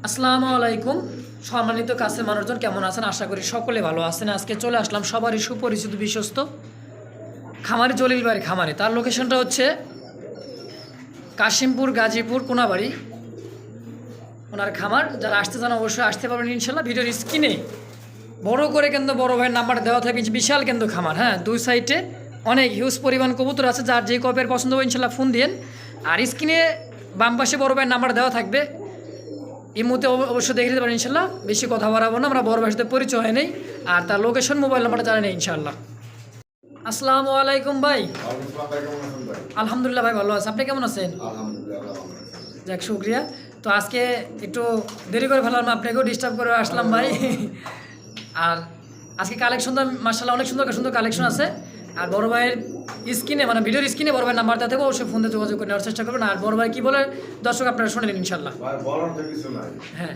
আসসালামু আলাইকুম। সম্মানিত কাছের মানুষজন কেমন আছেন? আশা করি সকলে ভালো আছেন। আজকে চলে আসলাম সবারই সুপরিচিত বিশ্বস্ত খামারি জলিল বাড়ি খামারে। তার লোকেশনটা হচ্ছে কাশিমপুর গাজীপুর কোনাবাড়ি ওনার খামার। যারা আসতে চান অবশ্যই আসতে পারবেন ইনশাল্লাহ। ভিডিওর স্ক্রিনে বড় করে কিন্তু বড় ভাইয়ের নাম্বার দেওয়া থাকবে। বিশাল কিন্তু খামার, হ্যাঁ, দুই সাইডে অনেক হিউজ পরিমাণ কবুতর আছে। যার যে কপের পছন্দ হবে ইনশাল্লাহ ফোন দিন। আর স্ক্রিনে বাম পাশে বড় ভাইয়ের নাম্বার দেওয়া থাকবে। এই মুহূর্তে অবশ্যই দেখে দিতে পারেন ইনশাল্লাহ। বেশি কথা বাড়াবো না, আমরা বড় ভাইয়ের সাথে পরিচয় হয় নেই। আর তার লোকেশন মোবাইল নাম্বারটা জানেন ইনশাল্লাহ। আসসালামু আলাইকুম ভাই। আলহামদুলিল্লাহ ভাই, ভালো আছে। আপনি কেমন আছেন? যাক, শুক্রিয়া। তো আজকে একটু দেরি করে ফেলাম, আপনাকেও ডিস্টার্ব করে আসলাম ভাই। আর আজকে কালেকশন তো মার্শাল্লাহ অনেক সুন্দর সুন্দর কালেকশন আছে। আর বড় ভাইয়ের স্ক্রিনে মানে ভিডিওর স্ক্রিনে বড় ভাইয়ের নাম্বারটা থেকে অবশ্যই ফোনে যোগাযোগ করে নেওয়ার চেষ্টা করবেন। আর বড় ভাই কি বলে দর্শক আপনারা শুনে নিন ইনশাল্লাহ। হ্যাঁ,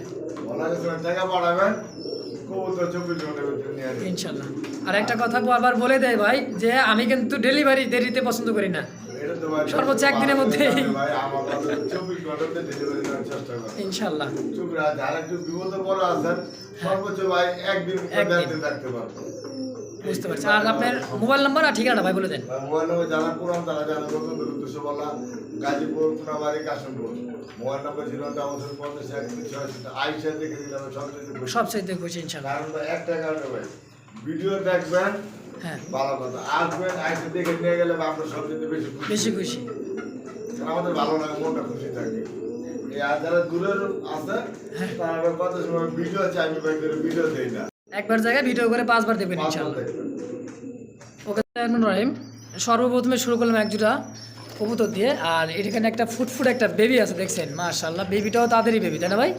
ইনশাল্লাহ। আর একটা কথা বারবার বলে দেয় ভাই যে আমি কিন্তু ডেলিভারি দেরিতে পছন্দ করি না, সর্বোচ্চ একদিনের মধ্যে ইনশাল্লাহ। বুঝতে পারছি। আর আপনার মোবাইল নাম্বার আর ঠিকানা ভাই বলে দেন। মোবাইল নাম্বার যারা পুরান তারা জানে, নতুন উদ্দেশ্য বলা গাজীপুর কোনাবাড়ি কাশিমপুর। মোবাইল নাম্বার 050 আইসা দেখে দিলাম সবচেয়ে খুশি ইনশাল্লাহ। কারণ একটা কারণে ভাই ভিডিও দেখবেন, হ্যাঁ ভালো কথা, আসবেন আইসা দেখে নিয়ে গেলে আমরা সবচেয়ে বেশি খুশি। আমাদের ভালো লাগে, মনটা খুশি থাকে। আর যারা দূরের আছে তারা কত সময় ভিডিও চাইবে ভাই, ভিডিও দেই না, একবার জায়গায় ভিডিও করে 5 বার দেবেন ইনশাআল্লাহ। ওকে রহিম, সর্বপ্রথমে শুরু করলাম এক জোড়া কবুতর দিয়ে। আর এখানে একটা ফুটফুট একটা বেবি আছে, দেখছেন মাশাআল্লাহ। বেবিটাও তাদেরই বেবি, তাই না ভাই?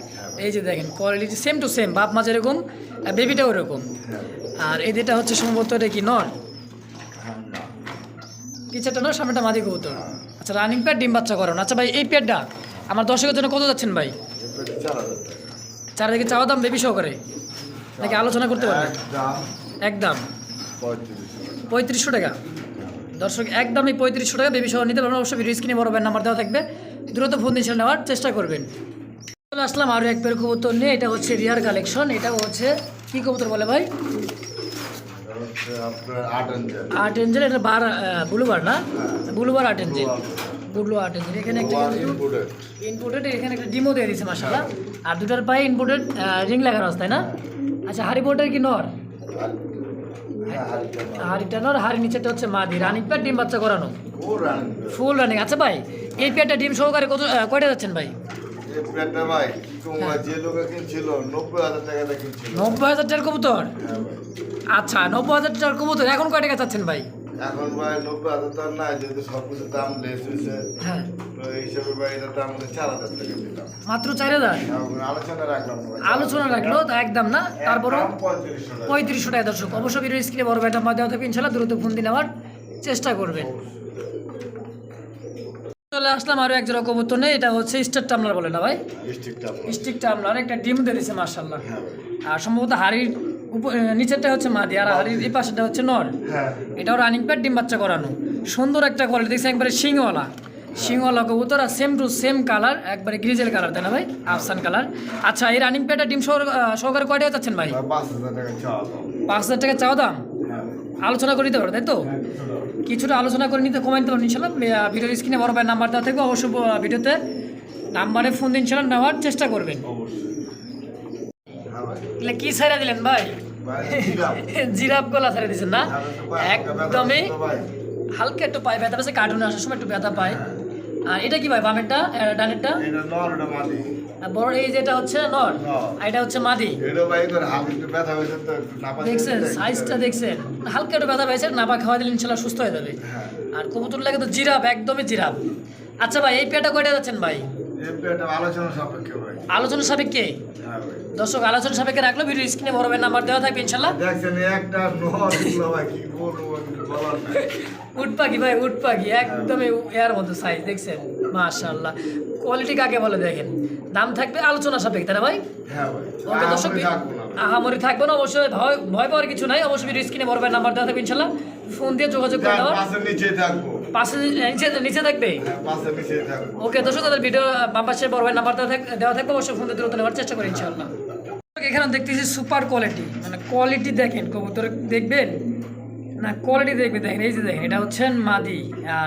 এই যে দেখেন কোয়ালিটি সেম টু সেম, বাপ মা যেরকম বেবিটাও এরকম। আর এই যেটা হচ্ছে সম্ভবত এটা কি নর, পিছাটা নর, সামনেটা মাদি কবুতর। আচ্ছা, রানিং প্যাড, ডিম বাচ্চা করানো। আচ্ছা ভাই, এই প্যাডটা আমার দর্শকের জন্য কত যাচ্ছেন ভাই? 4 থেকে চাওয়া দাম বেবি সহকারে নাকি আলোচনা করতে পারবেন? একদম 3500 টাকা। দর্শক একদমই 3500 টাকা বেবি সহ নিতে পারবেন। অবশ্যই ভিডিও স্ক্রিনে বড় ভাইয়ের নাম্বার দেওয়া থাকবে, দ্রুত ফোন দিয়ে নেওয়ার চেষ্টা করবেন। চলে আসলাম আরও এক পেয়ার কবুতর নিয়ে। এটা হচ্ছে রিয়ার কালেকশন। এটা হচ্ছে কি কবুতর বলে ভাই? Archangel. এটা ব্লুবার না? Blue bar archangel, blue archangel. এখানে একটা ইনপুটেড, এখানে একটা ডিমো দিয়ে দিচ্ছে মাশাআল্লাহ। আর দুটার পায়ে ইনপুটেড রিং লাগানো আছে, তাই না? আচ্ছা, হাড়ি বোর্ডের কি নর? হাড়িটা নর, হাড়ি নিচেটা হচ্ছে মাদি। রানিং প্যাড, ডিম বাচ্চা করানো, ফুল রানিং। আচ্ছা ভাই, এই প্যাডটা ডিম সহকারে কয়টা যাচ্ছেন ভাই? 90,000 টাকার কবুতর। আচ্ছা, 90,000 টাকার কবুতর এখন কয় টাকা চাচ্ছেন ভাই? এখন ভাই 90,000 টাকা না, যেহেতু সবকিছু দাম লেস হয়েছে, হ্যাঁ, তো এই হিসাবে ভাই এটা দাম 4,000 টাকা দিলাম। মাত্র 4,000 আলোচনা রাখলাম, আলোচনা রাখলো তা একদম না, তারপরও 3500 টাকা। দর্শক অবশ্যই ভিডিও স্ক্রিনে বড় ভাইটা দেওয়া থাকবে ইনশাল্লাহ, দ্রুত ফোন দিয়ে নেওয়ার চেষ্টা করবেন। চলে আসলাম আরও এক জোড়া কবুতর নেই। এটা হচ্ছে স্টার টামলার বলে না ভাই? স্টিক টামলার। একটা ডিম দিয়ে দিচ্ছে মাশাআল্লাহ। আর সম্ভবত হাড়ির নিচেরটা হচ্ছে মাদি, আর হাড়ির এই পাশেটা হচ্ছে নর। এটাও রানিং প্যাড, ডিম বাচ্চা করানো। সুন্দর একটা কোয়ালিটি দেখছি, একবারে শিংওয়ালা কবুতর। আর সেম টু সেম কালার, একবারে গ্রিজেল কালার, তাই না ভাই? আফসান কালার। আচ্ছা, এই রানিং প্যাডটা ডিম সহকারে কয়টা যাচ্ছেন ভাই? 5,000 টাকা চাওয়া দাম। আলোচনা করে নিতে পারো, তাই তো? কিছুটা আলোচনা করে নিতে কমাইতে পারবেন ইনশাল্লাহ। ভিডিওর স্ক্রিনে বড় ভাই নাম্বার দেওয়া থাকবে, অবশ্যই ভিডিওতে নাম্বারে ফোন দিয়ে ইনশাল্লাহ নেওয়ার চেষ্টা করবেন। কি ছাড়া দিলেন ভাই? জিরাফ গলা ছাড়া দিচ্ছেন না? একদমই হালকা একটু পায়ে ব্যথা পেয়েছে, কার্টুনে আসার সময় একটু ব্যথা পায়। আর এটা কি ভাই, বামেরটা ডানেরটা? বড় এই যেটা হচ্ছে নর, আর এটা হচ্ছে মাদি। দেখছেন সাইজটা, দেখছেন হালকা একটু ব্যথা পেয়েছে, নাপা খাওয়া দিলে ইনশাল্লাহ সুস্থ হয়ে যাবে। আর কবুতর লাগে তো জিরাফ, একদমই জিরাফ। আচ্ছা ভাই, এই পেয়ারটা কয়টা যাচ্ছেন ভাই? আলোচনা সাপেক্ষে। দর্শক আলোচনা সাপেক্ষে রাখলো, ভিডিও স্ক্রিনে বড় ভাইয়ের নাম্বার দেওয়া থাকবে ইনশাল্লাহ। উট পাখি ভাই, উট পাখি একদমই এর মতো সাইজ, দেখছেন মাশাআল্লাহ। কোয়ালিটি কাকে বলে দেখেন। দাম থাকবে আলোচনা সাপেক্ষে, তাই না ভাই? ওকে দর্শক, আহামরি থাকবে না, অবশ্যই ভয় পাওয়ার কিছু নাই। অবশ্যই ভিডিও স্ক্রিনে বড় ভাইয়ের নাম্বার দেওয়া থাকবে ইনশাল্লাহ, ফোন দিয়ে যোগাযোগ করে দেওয়ার পাশে নিচে নিচে থাকবে। হ্যাঁ, পাশে মিশিয়ে থাকবে। ওকে দর্শক, তাদের ভিডিও বাম পাশে বড় ভাই নাম্বার দেওয়া থাকবে, অবশ্যই ফোন দিয়ে দ্রুত নেওয়ার চেষ্টা করি ইনশাআল্লাহ। এখানে দেখতেছি সুপার কোয়ালিটি, মানে কোয়ালিটি দেখেন কবুতর দেখবেন না, কোয়ালিটি দেখবে দেখেন। এই যে দেখেন, এটা হচ্ছে মাদি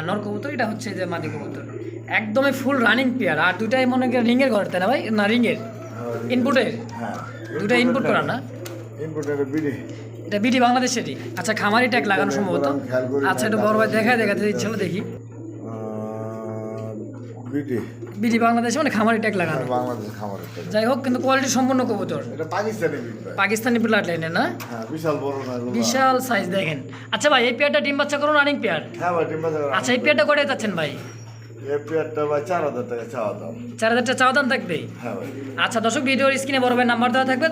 নর কবুতর, এটা হচ্ছে যে মাদি কবুতর, একদমই ফুল রানিং পেয়ার। আর দুটাই মনে করেন রিংয়ের ঘর, তাই না ভাই? না রিংয়ের ইনপুটের, হ্যাঁ, দুটা ইনপুট করা না? ইনপুটের বিডি। এটা বিডি বাংলাদেশেরই। আচ্ছা, খামারি ট্যাগ লাগানো সম্ভবত। আচ্ছা, একটু বড় ভাই দেখাতে ইচ্ছা দেখি। বিডি বিডি বাংলাদেশে, মানে খামারি ট্যাগ লাগানো। বাংলাদেশ খামারের থেকে। যাই হোক, কিন্তু কোয়ালিটি সম্পূর্ণ কবুতর এটা পাকিস্তানি বিড ভাই। পাকিস্তানি ব্লাড লাইনের না? হ্যাঁ, বিশাল বড় না এগুলো। বিশাল সাইজ দেখেন। আচ্ছা ভাই, এই পেয়ারটা ডিম বাচ্চা করুন, রানিং পেয়ার। হ্যাঁ ভাই, ডিম বাজার। আচ্ছা, এই পেয়ারটা করে যাচ্ছেন ভাই? এই পেয়ারটা ভাই 4000 টাকা চাওয়া দাম। 4000 টাকা চাওয়া দাম থাকবে। হ্যাঁ ভাই। আচ্ছা দর্শক, ভিডিওর স্ক্রিনে বড় ভাইয়ের নাম্বার দেওয়া থাকবে।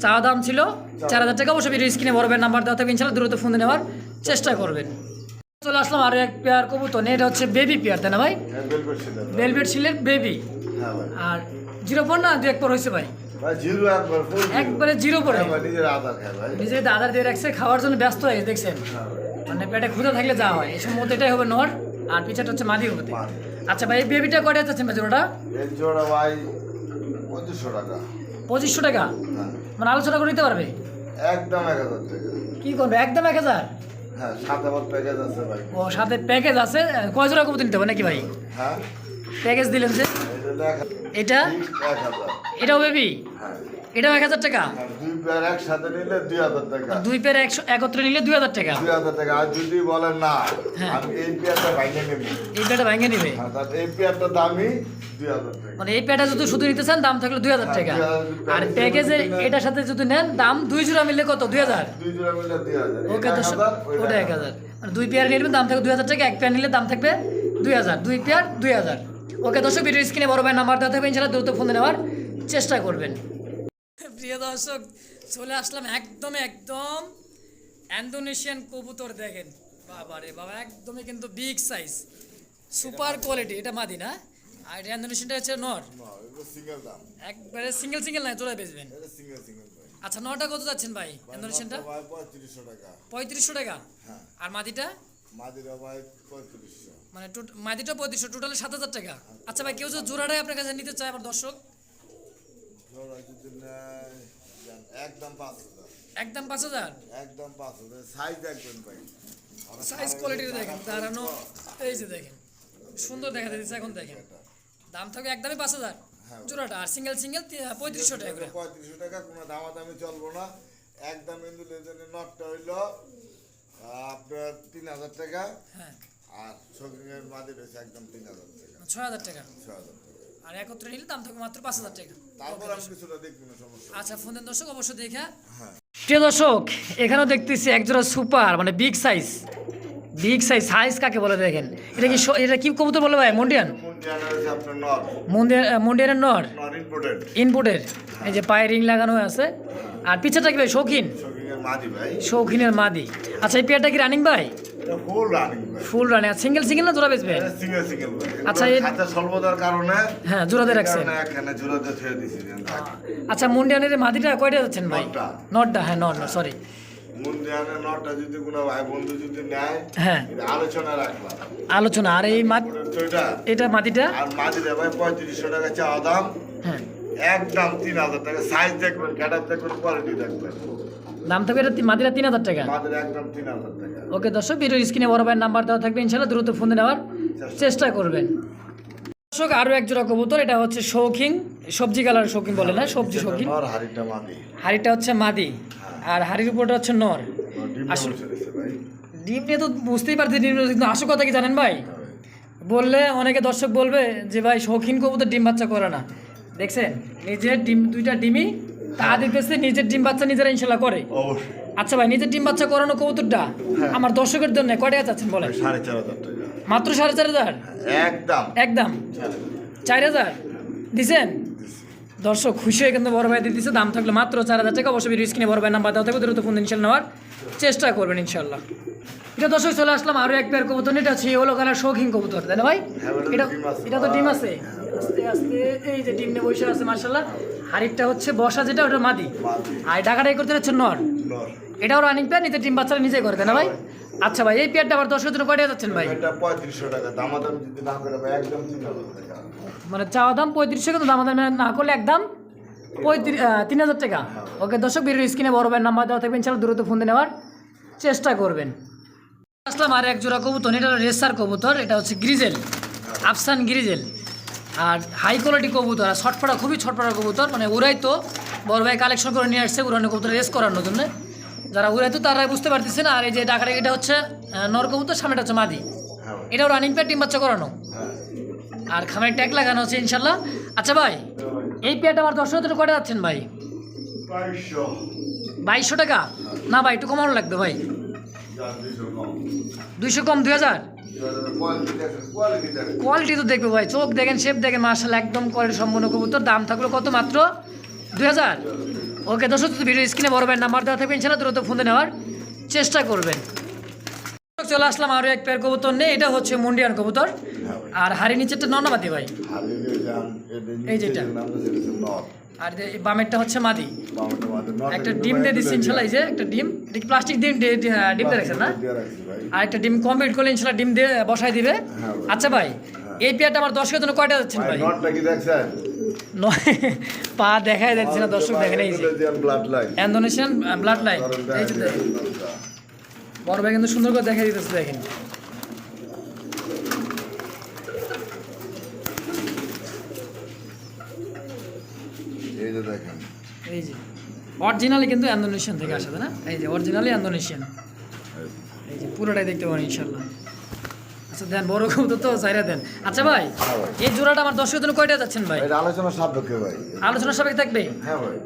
চাওয়া দাম ছিল 4000 টাকা। অবশ্যই ভিডিও স্ক্রিনে বড় ভাইয়ের নাম্বার দেওয়া থাকবে, ইনশাআল্লাহ দ্রুত ফোন নেওয়ার চেষ্টা করবেন। চলে আসলাম আরো এক পেয়ার কবুতর, এটা হচ্ছে বেবি পেয়ার, তাই না ভাই? হ্যাঁ, বেলবেট ছিল। ভেলভেট সিলের বেবি। হ্যাঁ ভাই। আর 0 পর না 2-1 পর হয়েছে ভাই? ভাই জিরো একবার ফুল। একবারে 0 পরে। হ্যাঁ ভাই, নিজের আধার খায় ভাই। নিজের দাদার দিয়ে রাখছে, খাওয়ার জন্য ব্যস্ত হয়ে দেখছেন। হ্যাঁ ভাই। মানে পেটে ক্ষুধা থাকলে যা হয়, এই সময় এটাই হবে নর, আর পিছাটা হচ্ছে মাদি হবে। মাদি। আচ্ছা ভাই, এই বেবিটা কয়টা যাচ্ছেন ভাই জোড়াটা? এই জোড়া ভাই 2500 টাকা। 2500 টাকা? হ্যাঁ, মানে আলোচনা করে নিতে পারবে? একদম 1000 টাকা। কি করবে, একদম 1000? হ্যাঁ, 7000 প্যাকেজ আছে ভাই। ও, সাথে প্যাকেজ আছে। কয় জোড়া কবুতর নিতে হবে নাকি ভাই? হ্যাঁ, প্যাকেজ দিলেন যে এটা দেখা এটা, 1000। এটাও বেবি, হ্যাঁ, এটাও 1000 টাকা। আর দুই পেয়ার একসাথে নিলে 2000 টাকা। আর দুই পেয়ার একত্রে নিলে 2000 টাকা। 2000 টাকা। আর যদি বলেন না, হ্যাঁ। আমি এই পেয়ারটা ভাঙে নেব, এই পেয়ারটা ভেঙে নিবে। হ্যাঁ, তাহলে এই পেয়ারটা দামি 2000 টাকা। মানে এই পেয়ারটা যদি শুধু নিতে চান, দাম থাকলো 2000 টাকা। হ্যাঁ, 2000 আর প্যাকেজের এটার সাথে যদি নেন, দাম 2 জোড়া মিললে কত? 2000। দুই জোড়া মিলে 2000। ওকে এটা দর্শক, 1000, ওটা 1000। মানে দুই পেয়ার নিলে দাম থাকবে 2000 টাকা, এক পেয়ার নিলে দাম থাকবে 2000। দুই পেয়ার 2000। ওকে দর্শক, ভিডিও স্ক্রিনে বড় ভাই নাম্বার দেওয়া থাকবে, ইনশাআল্লাহ দ্রুত ফোন নেওয়ার চেষ্টা করবেন। প্রিয় দর্শক, চলে আসলাম একদম ইন্দোনেশিয়ান কবুতর দেখেন। বাবা রে বাবা, একদমই কিন্তু বিগ সাইজ, সুপার কোয়ালিটি। এটা মাদি না? আর এটা ইন্দোনেশিয়ানটা হচ্ছে নর। না, এটা সিঙ্গেল দাম। একবারে সিঙ্গেল নাই, তোরা বেচবেন? এটা সিঙ্গেল ভাই। আচ্ছা, নটা কত যাচ্ছেন ভাই ইন্দোনেশিয়ানটা? ভাই 3500 টাকা। 3500 টাকা। হ্যাঁ। আর মাদিটা? মাদিরা ভাই 3500। মানে মাদিটা 3500, টোটালে 7000 টাকা। আচ্ছা ভাই, কেউ যদি জোড়াটাই আপনার কাছে নিতে চায়, আমার দর্শক, জোড়া যদি নেয়, একদম 5000। একদম 5000। একদম 5000। সাইজ দেখবেন ভাই। সাইজ কোয়ালিটি দেখেন, দাঁড়ানো, এই যে দেখেন, সুন্দর দেখা যাচ্ছে। এখন দেখেন, দাম থাকবে একদমই 5000 জোড়াটা। আর সিঙ্গেল 3500 টাকা করে। 3500 টাকা, কোনো দামাদামি চলবো না। একদম ইন্দুলেজনের নটটা হইলো আপনার 3000 টাকা। হ্যাঁ, আর শৌখিনের মাদি রয়েছে একদম 3000 টাকা। 6000 টাকা। 6000 টাকা। আর একত্রে নিলে দাম থাকবে মাত্র 5000 টাকা। তারপর আমি কিছুটা দেখবো না, সমস্যা। আচ্ছা, ফোন দেন দর্শক, অবশ্যই দেখা। হ্যাঁ। প্রিয় দর্শক, এখানেও দেখতেছি একজোড়া সুপার, মানে বিগ সাইজ। সাইজ কাকে বলে দেখেন? এটা কি কবুতর বলে ভাই? মন্ডিয়ান? মুন্ডিয়ানা হচ্ছে আপনার নট। মন্ডিয়ানের নর, নট ইম্পোর্টেড। ইনপুটের। এই যে পায়ে রিং লাগানো আছে। আর পিছাটা কি ভাই? শৌখিন? শৌখিনের মাদি ভাই। শৌখিনের মাদি। আচ্ছা, এই পেয়ারটা কি রানিং ভাই? এটা ফুল রানিং ভাই। Full running. আর সিঙ্গেল না জোড়া বেচবে? এটা সিঙ্গেল ভাই। আচ্ছা, সাথে স্বল্পতার কারণে হ্যাঁ, জোড়াতে রাখছেন। এখানে জোড়াতে ছেড়ে দিছি। আচ্ছা, মুন্ডিয়ানের মাদিটা কয়টা যাচ্ছেন ভাই? নটটা। নটটা, হ্যাঁ, নট সরি। মুন্ডিয়ানের নটটা যদি কোনো ভাই বন্ধু যদি নেয়, হ্যাঁ, এটা আলোচনা রাখলাম। আলোচনা। আর এই ওইটা এটা মাদিটা? আর মাদিরা ভাই 3500 টাকা চাওয়া দাম। হ্যাঁ, একদম 3000 টাকা। সাইজ দেখবেন, ক্যাটাপ দেখবেন, কোয়ালিটি দেখবেন। দাম থাকবে এটা মাদিরা 3000 টাকা। মাদিরা একদম 3000 টাকা। ওকে দর্শক, ভিডিওর স্ক্রিনে বড় ভাইয়ের নাম্বার দেওয়া থাকবে, ইনশাআল্লাহ দ্রুত ফোন নেওয়ার চেষ্টা করবেন। দর্শক, আরও এক জোড়া কবুতর, এটা হচ্ছে শৌখিন, সবজি কালার শৌখিন বলে না, সবজি শৌখিন। নর হাড়িটা মাদি। হাড়িটা হচ্ছে মাদি, আর হাড়ির উপরটা হচ্ছে নর। ডিম আসলে- বসে রয়েছে ভাই। ডিম নিয়ে তো বুঝতেই পারছি, ডিম নিয়ে, কিন্তু আসল কথা কি জানেন ভাই? বললে অনেকে দর্শক বলবে যে ভাই শৌখিন কবুতর ডিম বাচ্চা করে না। দেখছেন, নিজের ডিম, দুইটা ডিমই তা দিতেছে, নিজের ডিম বাচ্চা নিজেরা ইনশাল্লাহ করে। অবশ্যই। আচ্ছা ভাই, নিজের ডিম বাচ্চা করানো কবুতরটা আমার দর্শকের জন্য কয় টাকা চাচ্ছেন বলেন? 4500 টাকা। মাত্র 4500? একদম। একদম 4000 দিছেন? দর্শক খুশি হয়ে কিন্তু বড় ভাই দিয়ে দিচ্ছে। দাম থাকলে মাত্র 4000 টাকা। অবশ্যই ভিডিও স্ক্রিনে বড় ভাই নাম্বার দেওয়া থাকবে, দ্রুত ফোন ইনশাল্লাহ নেওয়ার চেষ্টা করবেন ইনশাল্লাহ। এটা দর্শক, চলে আসলাম আরও এক পেয়ার কবুতর। এটা হচ্ছে ইয়েলো কালার শৌখিন কবুতর, তাই না ভাই? হ্যাঁ, এটা ডিম আছে। এটা তো ডিম আছে। আস্তে আস্তে এই যে ডিম নিয়ে বসে আছে মার্শাল্লাহ। হাড়িটা হচ্ছে বসা, যেটা ওটা মাদি। মাদি। আর টাকাটাই করতে হচ্ছে নর। নর। এটাও রানিং পেয়ার, নিজের ডিম বাচ্চারা নিজে করে, তাই না ভাই? আচ্ছা ভাই এই পেয়ারটা আবার দর্শকের জন্য কয়টা যাচ্ছেন ভাই? এটা 3500 টাকা, দামাদামি যদি না করে ভাই একদম 3000 টাকা। মানে চাওয়া দাম 3500, কিন্তু দাম না করলে একদম 3000 টাকা। ওকে দর্শক, ভিডিওর স্ক্রিনে বড় ভাইয়ের নাম্বার দেওয়া থাকবে, ইনশাআল্লাহ দ্রুত ফোন দিয়ে নেওয়ার চেষ্টা করবেন। আসলাম আর এক জোড়া কবুতর, এটা রেসার কবুতর, এটা হচ্ছে গ্রিজেল, আফসান গ্রিজেল। আর হাই কোয়ালিটি কবুতর, আর ছটফটা, খুবই ছটফটা কবুতর, মানে উড়াই তো বড় ভাই কালেকশন করে নিয়ে আসছে উড়ানো কবুতর রেস করানোর জন্য। যারা উড়াই তো তারা বুঝতে পারতেছে না। আর এই যে ডাকাটা, এটা হচ্ছে নর কবুতর, সামনেটা হচ্ছে মাদি, এটাও রানিং পেয়ার, ডিম বাচ্চা করানো, আর খামারে ট্যাগ লাগানো হচ্ছে ইনশাল্লাহ। আচ্ছা ভাই এই পেয়ারটা আমার 10 হাজার কয়টা যাচ্ছেন ভাই? 2200 টাকা। না ভাই একটু কমানো লাগবে ভাই, 200 কম, 2000। কোয়ালিটি তো দেখবে ভাই, চোখ দেখেন, শেপ দেখেন, মার্শাল একদম কোয়ালিটি সম্পূর্ণ কবুতর। দাম থাকলো কত? মাত্র 2000। ওকে দর্শক, ভিডিও স্ক্রিনে বড় ভাইয়ের নাম্বার দেওয়া থাকবে, ইনশাআল্লাহ দ্রুত ফোন দিয়ে নেওয়ার চেষ্টা করবেন। চলে আসলাম আরও এক পেয়ার কবুতর নেই, এটা হচ্ছে মুন্ডিয়ান কবুতর। আর হাড়ি নিচেরটা নর্নাবাদি ভাই, এই যেটা, আর বামেরটা হচ্ছে মাদি। একটা ডিম দিয়ে দিচ্ছে ইনশাল্লাহ, এই যে একটা ডিম, এটা প্লাস্টিক ডিম দিয়ে রাখছেন না? আর একটা ডিম কমপ্লিট করলে ইনশাল্লাহ ডিম দিয়ে বসাই দিবে। আচ্ছা ভাই এই পেয়ারটা আমার দর্শকের জন্য কয়টা যাচ্ছেন ভাই? পা দেখাই যাচ্ছে না দর্শক, দেখেন এই যে ইন্দোনেশিয়ান ব্লাড লাইন, এই যে বড় ভাই কিন্তু সুন্দর করে দেখাই দিতেছে, দেখেন এই যে অরিজিনালি কিন্তু ইন্দোনেশিয়ান থেকে আসে না? এই যে অরিজিনালি ইন্দোনেশিয়ান, এই যে পুরোটাই দেখতে পারেন ইনশাল্লাহ। আচ্ছা দেন, বড় কবুতর তো চাইরা দেন। আচ্ছা ভাই এই জোড়াটা আমার দর্শকের জন্য কয়টা যাচ্ছেন ভাই? আলোচনা সাপেক্ষে ভাই, আলোচনা সাপেক্ষে থাকবে। হ্যাঁ ভাই।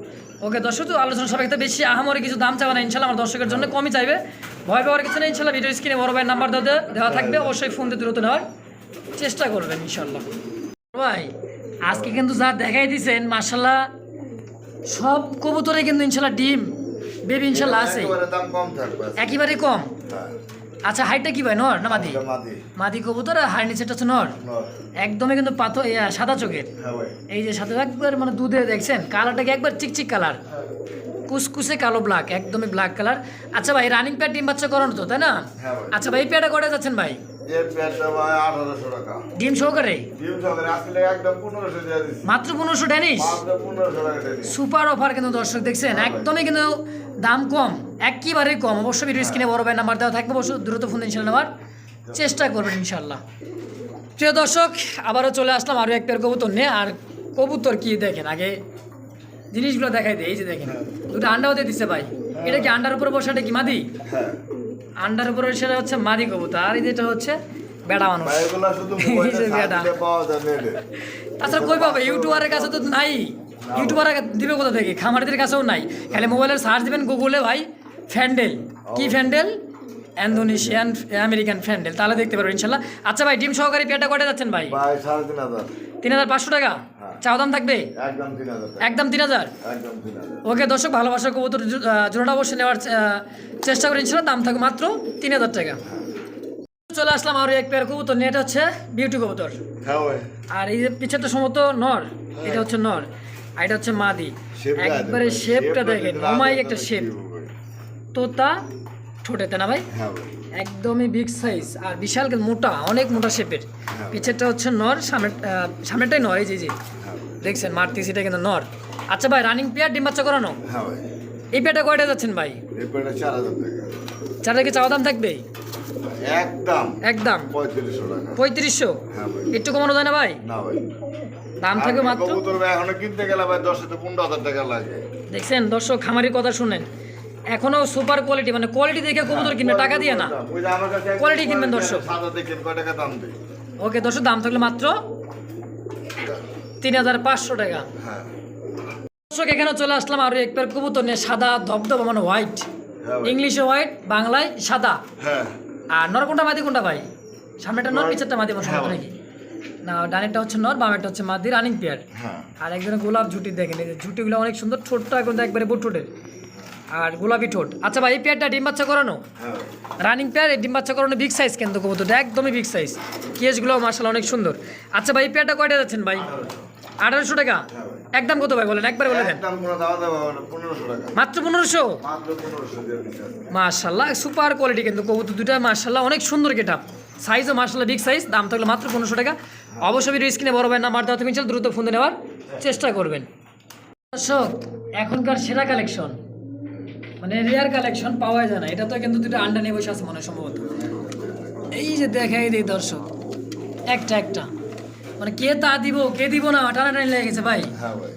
ওকে দর্শক, তো আলোচনা সাপেক্ষে, বেশি আহামরি কিছু দাম চাবে না ইনশাল্লাহ, আমার দর্শকের জন্য কমই চাইবে, ভয় পাওয়ার কিছু নেই ইনশাল্লাহ। ভিডিও স্ক্রিনে বড় ভাইয়ের নাম্বার দেওয়া থাকবে, অবশ্যই ফোন দিয়ে দ্রুত নেওয়ার চেষ্টা করবেন ইনশাল্লাহ। ভাই আজকে কিন্তু যা দেখাই দিয়েছেন মাশাল্লাহ, সব কবুতরে কিন্তু ইনশাল্লাহ ডিম বেবি ইনশাল্লাহ আছে, একেবারে কম। আচ্ছা হাইটটা কি ভাই, নর না মাদি? মাদি কবুতর, আর হাড় নিচেটা হচ্ছে নর, একদমই কিন্তু পাথর সাদা চোখের, এই যে সাদা একবার মানে দুধে দেখছেন কালারটাকে একবার চিকচিক কালার, কুসকুসে কালো ব্ল্যাক, একদমই ব্ল্যাক কালার। আচ্ছা ভাই রানিং প্যাড ডিম বাচ্চা করানো তো, তাই না? আচ্ছা ভাই এই প্যাডটা কটা যাচ্ছেন ভাই? ডিম সহকারে মাত্র 1500 ড্যানিশ, সুপার অফার কিন্তু দর্শক, দেখছেন একদমই কিন্তু দাম কম, একেবারেই কম। অবশ্যই ভিডিও স্ক্রিনে বড় ভাই নাম্বার দেওয়া থাকবে, অবশ্যই দ্রুত ফোন ইনশাল্লাহ নেওয়ার চেষ্টা করবেন ইনশাল্লাহ। প্রিয় দর্শক আবারও চলে আসলাম আরও এক পেয়ার কবুতর নিয়ে। আর কবুতর কি দেখেন, আগে জিনিসগুলো দেখাই দিই। এই যে দেখেন দুটো আন্ডাও দিয়ে দিচ্ছে ভাই, এটা কি আন্ডার উপরে বসাটা কি মাদি? আন্ডার উপরে সেটা হচ্ছে মাদি কবুতর, আর এই যেটা হচ্ছে বেড়া মানুষ, তাছাড়া কই পাবে? ইউটিউবারের কাছে তো নাই, ইউটিউবার দিবে কোথা থেকে? খামারিদের কাছেও নাই, খালি মোবাইলের সার্চ দিবেন গুগলে ভাই ফ্যান্ডেল, কি ফ্যান্ডেল? ইন্দোনেশিয়ান আমেরিকান ফ্যান্ডেল, তাহলে দেখতে পারবেন ইনশাল্লাহ। আচ্ছা ভাই ডিম সহকারী পেয়ারটা কয়টা যাচ্ছেন ভাই? 3500 টাকা চাও দাম থাকবে, একদম 3000। ওকে দর্শক, ভালোবাসার কবুতর জোড়াটা অবশ্যই নেওয়ার চেষ্টা করি ইনশাল্লাহ, দাম থাকবে মাত্র 3000 টাকা। চলে আসলাম আরও এক পেয়ার কবুতর নিয়ে, এটা হচ্ছে বিউটি কবুতর, আর এই যে পিছেরটা সম্ভবত নর, এটা হচ্ছে নর, আর এটা হচ্ছে মাদি। একবারে শেপটা দেখেন, অমায়িক একটা শেপ, তোতা ঠোঁটেতে না ভাই, একদমই বিগ সাইজ, আর বিশাল মোটা, অনেক মোটা শেপের। পিছেরটা হচ্ছে নর, সামনেরটাই নর, এই যে দেখছেন মারতেছি, এটা কিন্তু নর। আচ্ছা ভাই রানিং পেয়ার ডিম বাচ্চা করানো, এই পেয়ারটা কয়টা যাচ্ছেন ভাই? 4000 চাওয়া দাম থাকবে, একদম 3500। একটু কমানো যায় না ভাই? দাম থাকবে মাত্র, দেখছেন দর্শক খামারির কথা শুনেন, এখনো সুপার কোয়ালিটি, মানে কোয়ালিটি দেখে কবুতর কিনবে, টাকা দিয়ে না, কোয়ালিটি কিনবেন দর্শক। ওকে দর্শক, দাম থাকলে মাত্র 3500 টাকা। দর্শক এখানে চলে আসলাম আরো এক পেয়ার কবুতর নিয়ে, সাদা ধবধবা, মানে হোয়াইট, ইংলিশে হোয়াইট, বাংলায় সাদা। আর নর কোনটা মাদি কোনটা ভাই? সামনেটা নর, পিছেরটা মাদি মনে হয় নাকি? না, ডানেরটা হচ্ছে নর, বামেরটা হচ্ছে মাদি, রানিং পেয়ার। আর একজনের গোলাপ ঝুটি দেখেন, এই যে ঝুটিগুলো অনেক সুন্দর, ঠোঁটটা কিন্তু একবারে বুট ঠোঁটের, আর গোলাপি ঠোঁট। আচ্ছা ভাই এই পেয়ারটা ডিম বাচ্চা করানো, রানিং পেয়ার, এই ডিম বাচ্চা করানো, বিগ সাইজ কিন্তু কবুতরটা, একদমই বিগ সাইজ, কেসগুলো মার্শাল অনেক সুন্দর। আচ্ছা ভাই এই পেয়ারটা কয়টা যাচ্ছেন ভাই? 1800 টাকা হ্যাঁ ভাই। একদম কত ভাই বলেন, একবার বলে দেন। একদম কোনো দাওয়া দেওয়া হবে না, 1500 টাকা। মাত্র 1500। মাত্র 1500 দিয়ে দিচ্ছি আজকে। মাশাআল্লাহ সুপার কোয়ালিটি কিন্তু কবুতর দুটা মাশাআল্লাহ অনেক সুন্দর গেটআপ, সাইজও মাশাআল্লাহ বিগ সাইজ, দাম থাকলো মাত্র 1500 টাকা। অবশ্যই ভিডিও স্ক্রিনে বড় ভাই নাম্বার দেওয়া থাকবে, ইনশাআল্লাহ দ্রুত ফোন দিয়ে নেওয়ার চেষ্টা করবেন। দর্শক এখনকার সেরা কালেকশন, মানে রেয়ার কালেকশন পাওয়া যায় না, এটা তো কিন্তু দুটো আন্ডা নিয়ে বসে আছে মনে হয় সম্ভবত। এই যে দেখাই দিই দর্শক, একটা একটা মানে কে তা দিব কে দিব না টানাটানি লেগে গেছে ভাই। হ্যাঁ ভাই।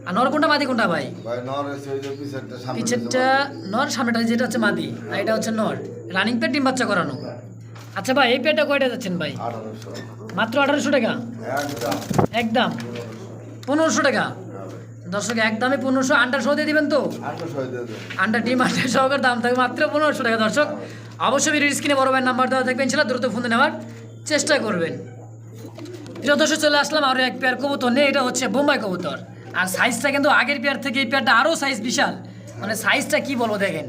আর নর কোনটা মাদি কোনটা ভাই? ভাই নর এসে ওই যে পিছেরটা সামনে পিছেরটা নর, সামনেটা যেটা হচ্ছে মাদি, আর এটা হচ্ছে নর। রানিং পেট ডিম বাচ্চা করানো। আচ্ছা ভাই এই পেটটা কয়টা যাচ্ছেন ভাই? 1800। মাত্র 1800 টাকা একদম একদম 1500 টাকা। হ্যাঁ ভাই। দর্শক একদমই 1500, আন্ডার সহ দিয়ে দিবেন তো? 800 দিয়ে দেন। আন্ডার ডিম আন্ডার সহকার দাম থাকবে মাত্র 1500 টাকা। দর্শক অবশ্যই ভিডিও স্ক্রিনে বড় ভাইয়ের নাম্বার দেওয়া থাকবে, ইনশাআল্লাহ দ্রুত ফোন নেওয়ার চেষ্টা করবেন। প্রিয় দর্শক চলে আসলাম আরও এক পেয়ার কবুতর নিয়ে, এটা হচ্ছে বোম্বাই কবুতর। আর সাইজটা কিন্তু আগের পেয়ার থেকে এই পেয়ারটা আরও সাইজ বিশাল, মানে সাইজটা কি বলবো দেখেন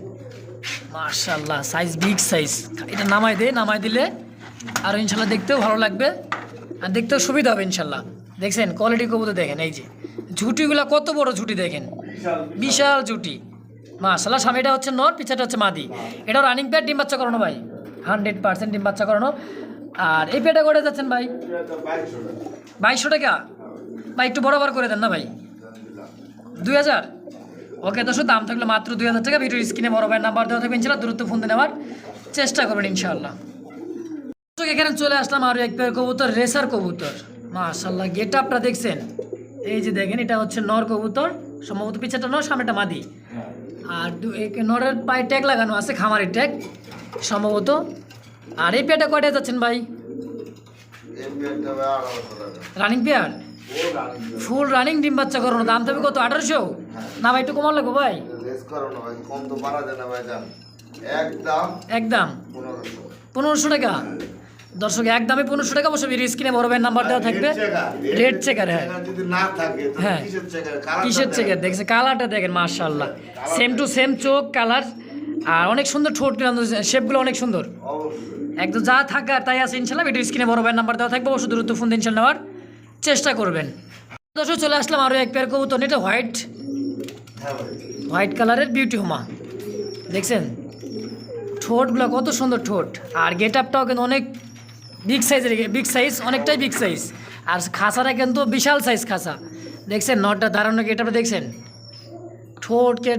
মাশাআল্লাহ, সাইজ বিগ সাইজ। এটা নামাই দিলে আর ইনশাল্লাহ দেখতেও ভালো লাগবে আর দেখতেও সুবিধা হবে ইনশাল্লাহ। দেখছেন কোয়ালিটি কবুতর দেখেন, এই যে ঝুটিগুলো কত বড় ঝুটি দেখেন, বিশাল ঝুটি মাশাআল্লাহ। সামনেটা হচ্ছে নর, পিছাটা হচ্ছে মাদি। এটাও রানিং পেয়ার, ডিম বাচ্চা করানো ভাই, 100% ডিম বাচ্চা করানো। আর এই পেয়ারটা করে যাচ্ছেন ভাই 2200 টাকা। ভাই একটু বরাবর করে দেন না ভাই, 2000। ওকে দর্শক দাম থাকলে মাত্র 2000 টাকা। ভিডিওর স্ক্রিনে বড় ভাইয়ের নাম্বার দেওয়া থাকবে, ইনশাআল্লাহ দ্রুত ফোন দিয়ে নেওয়ার চেষ্টা করবেন ইনশাআল্লাহ। দর্শক এখানে চলে আসলাম আরও এক পেয়ার কবুতর, রেসার কবুতর। মাশাআল্লাহ গেট আপটা দেখছেন, এই যে দেখেন এটা হচ্ছে নর কবুতর, সম্ভবত পিছাটা নর, সামনেটা মাদি। আর নরের পায়ে ট্যাগ লাগানো আছে, খামারি ট্যাগ সম্ভবত। আর এই পেয়ারটা কয়টা যাচ্ছেন ভাই? এই পেয়ারটা ভাই 1800 টাকা। রানিং পেয়ার, ও রানিং ফুল রানিং ডিম বাচ্চা করানো, দাম থাকবে কত? 1800 না ভাই একটু কমান লাগবে ভাই? রেস করো না ভাই, কম তো পারা যায় না ভাই জান। একদম একদম 1500। 1500 টাকা। দর্শক একদমই 1500 টাকা। অবশ্যই ভিডিও স্ক্রিনে বড় ভাইয়ের নাম্বার দেওয়া থাকবে, রেড চেকার। হ্যাঁ যদি না থাকে তাহলে হ্যাঁ। কিসের চেকার? কালার কিসের চেকার দেখছে, কালারটা দেখেন মাশাআল্লাহ, সেম টু সেম চোখ কালার, আর অনেক সুন্দর ঠোঁট, শেপগুলো অনেক সুন্দর অবশ্যই। একদম যা থাকার তাই আছে ইনশাল্লাহ। ভিডিও স্ক্রিনে বড় ভাইয়ের নাম্বার দেওয়া থাকবে, অবশ্যই দ্রুত ফোন দিয়ে ইনশাল্লাহ নেওয়ার চেষ্টা করবেন। দর্শক চলে আসলাম আরও এক পেয়ার কবুতর, এটা হোয়াইট হ্যাঁ ভাই। হোয়াইট কালারের বিউটি হোমা। দেখছেন ঠোঁটগুলো কত সুন্দর ঠোঁট, আর গেট আপটাও কিন্তু অনেক বিগ সাইজের, বিগ সাইজ, অনেকটাই বিগ সাইজ। আর খাঁচাটা কিন্তু বিশাল সাইজ খাঁচা। দেখছেন নটটা দাঁড়ানো গেট আপটা দেখছেন,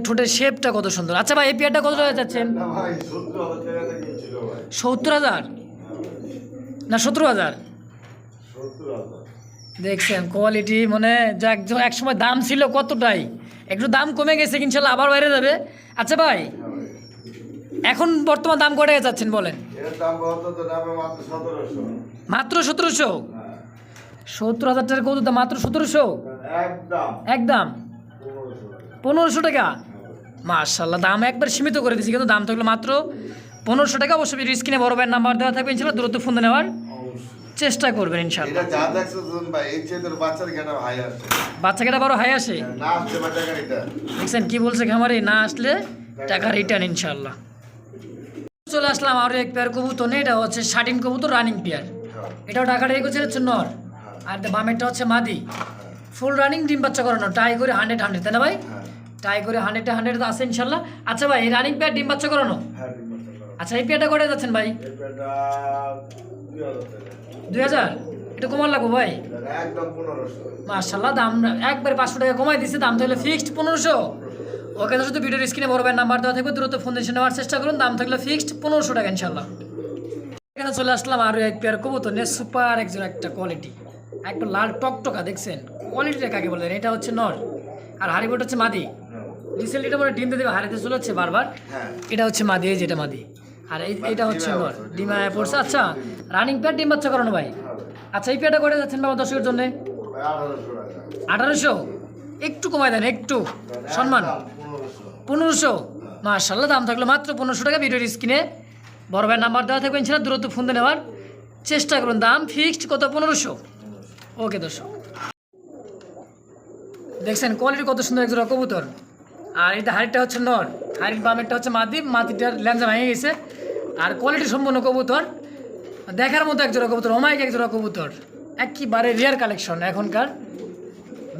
ঠোঁটের শেপটা কত সুন্দর। আচ্ছা ভাই এই পেয়ারটা কত টাকা যাচ্ছেন? না ভাই 17000 টাকা দিয়ে কিনছিল ভাই। 70,000 না 17,000? 17000। দেখছেন কোয়ালিটি, মানে যা এক সময় দাম ছিল কতটাই, একটু দাম কমে গেছে, ইনশাল্লাহ আবার বাইরে যাবে। আচ্ছা ভাই হ্যাঁ ভাই। এখন বর্তমান দাম কত টাকা যাচ্ছেন বলেন? এর দাম কত? তো দাম মাত্র 1700। মাত্র 1700? হ্যাঁ 70,000 টাকার কত দাম? মাত্র 1700 একদম একদম 1500 টাকা। 1500 টাকা। মাশাআল্লাহ দাম একবার সীমিত করে দিয়েছি, কিন্তু দাম থাকলো মাত্র 1500 টাকা। অবশ্যই ভিডিও স্ক্রিনে বড় ভাইয়ের নাম্বার দেওয়া থাকবে, ইনশাআল্লাহ দ্রুত ফোন দিয়ে নেওয়ার অবশ্যই। চেষ্টা করবেন ইনশাআল্লাহ। এটা যা দেখছো তুমি ভাই, এই চেয়ে বাচ্চার কেনা হাই আসে। বাচ্চাকে বড় হাই আসে, না আসলে ভাই টাকা এটা। দেখছেন কি বলছে খামারে, না আসলে টাকা রিটার্ন ইনশাআল্লাহ। চলে আসলাম আরও এক পেয়ার কবুতর নিয়ে, এটা হচ্ছে শাটিন কবুতর, রানিং পেয়ার। হ্যাঁ। এটাও ঢাকাটা এগোচ্ছে হচ্ছে নর, আর বামেরটা হচ্ছে মাদি। ফুল রানিং ডিম বাচ্চা করানো, টাই করে 100 তাই না ভাই? হ্যাঁ। টাই করে 100 আছে ইনশাল্লাহ। আচ্ছা ভাই এই রানিং পেয়ার ডিম বাচ্চা করানো। হ্যাঁ ডিম বাচ্চা করা। আচ্ছা এই পেয়ারটা করে যাচ্ছেন ভাই? এই পেয়ারটা 2000 টাকা। 2000 এটা কমান লাগবো ভাই? একদম 1500। মাশাল্লাহ দাম একবারে 500 টাকা কমাই দিচ্ছে, দাম তাহলে ফিক্সড 1500। ওকে তো শুধু ভিডিওর স্ক্রিনে বড় ভাইয়ের নাম্বার দেওয়া থাকবে, দ্রুত ফোন দিয়ে নেওয়ার চেষ্টা করুন, দাম থাকলে ফিক্সড 1500 টাকা ইনশাল্লাহ। এখানে চলে আসলাম আরও এক পেয়ার কবুতর নিয়ে, সুপার একজন একটা কোয়ালিটি, একটা লাল টকটকা। দেখছেন কোয়ালিটিটা কাকে বলে? এটা হচ্ছে নর, আর হারিবোট হচ্ছে মাদি। রিসেন্টলি এটা বলে ডিম দিয়ে দেবে, হারিতে চলে হচ্ছে বারবার। হ্যাঁ। এটা হচ্ছে মাদি, এই যেটা মাদি, আর এইটা হচ্ছে নর, ডিমায় পড়ছে। আচ্ছা রানিং পেয়ার ডিম বাচ্চা করানো ভাই। আচ্ছা এই পেয়ারটা করে যাচ্ছেন বাবা দর্শকের জন্য? ভাই 1800 টাকা। 1800 একটু কমাই দেন, একটু সম্মান। 1500 মাশাআল্লাহ দাম থাকলো মাত্র 1500 টাকা। ভিডিওর স্ক্রিনে বড় ভাইয়ের নাম্বার দেওয়া থাকবে, ইনশাআল্লাহ দ্রুত ফোন দিয়ে নেওয়ার চেষ্টা করুন, দাম ফিক্সড কত? 1500। ওকে দর্শক দেখছেন কোয়ালিটি কত সুন্দর একজোড়া কবুতর। আর এটা হাড়িটা হচ্ছে নর, হাড়ির বামেরটা হচ্ছে মাদি, মাদিটার ল্যাঞ্জা ভেঙে গেছে। আর কোয়ালিটি সম্পন্ন কবুতর, দেখার মতো একজোড়া কবুতর, অমায়িক একজোড়া কবুতর, একেবারে রেয়ার কালেকশন এখনকার।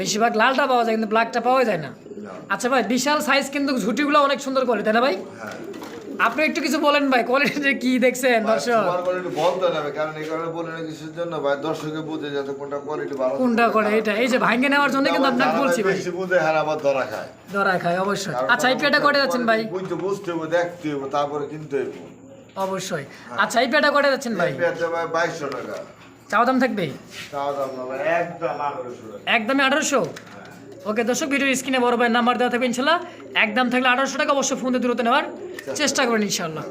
বেশিরভাগ লালটা পাওয়া যায় কিন্তু ব্ল্যাকটা পাওয়া যায় না। না। আচ্ছা ভাই, বিশাল সাইজ কিন্তু ঝুটিগুলো অনেক সুন্দর করে, তাই না ভাই? হ্যাঁ আপনি একটু কিছু বলেন ভাই, কোয়ালিটি কি দেখছেন দর্শক? তোমার কোয়ালিটি বলতে হবে, কারণ এই কারণে বলে না কিছুর জন্য ভাই, দর্শকে বুঝে যাতে কোনটা কোয়ালিটি ভালো কোনটা করে এটা, এই যে ভাঙ্গে নেওয়ার জন্য কিন্তু আপনাকে বলছি ভাই, বেশি বুঝে হার আবার ধরা খায়। ধরা খায় অবশ্যই। কারণ আচ্ছা এই পেটা করে যাচ্ছেন ভাই? বুঝতে হবে, দেখতে হবে, তারপরে কিনতে হবে। অবশ্যই। আচ্ছা এই পেটা করে যাচ্ছেন ভাই? এই পেটে ভাই 2200 টাকা চাওয়া দাম থাকবে? চাওয়া দাম না ভাই, একদম 1800 টাকা। একদমই 1800? ওকে দর্শক, ভিডিওর স্ক্রিনে বড় ভাইয়ের নাম্বার দেওয়া থাকবে ইনশাল্লাহ। একদম থাকলে 1800 টাকা, অবশ্যই ফোন দিয়ে দ্রুত নেওয়ার চেষ্টা করবেন ইনশাল্লাহ।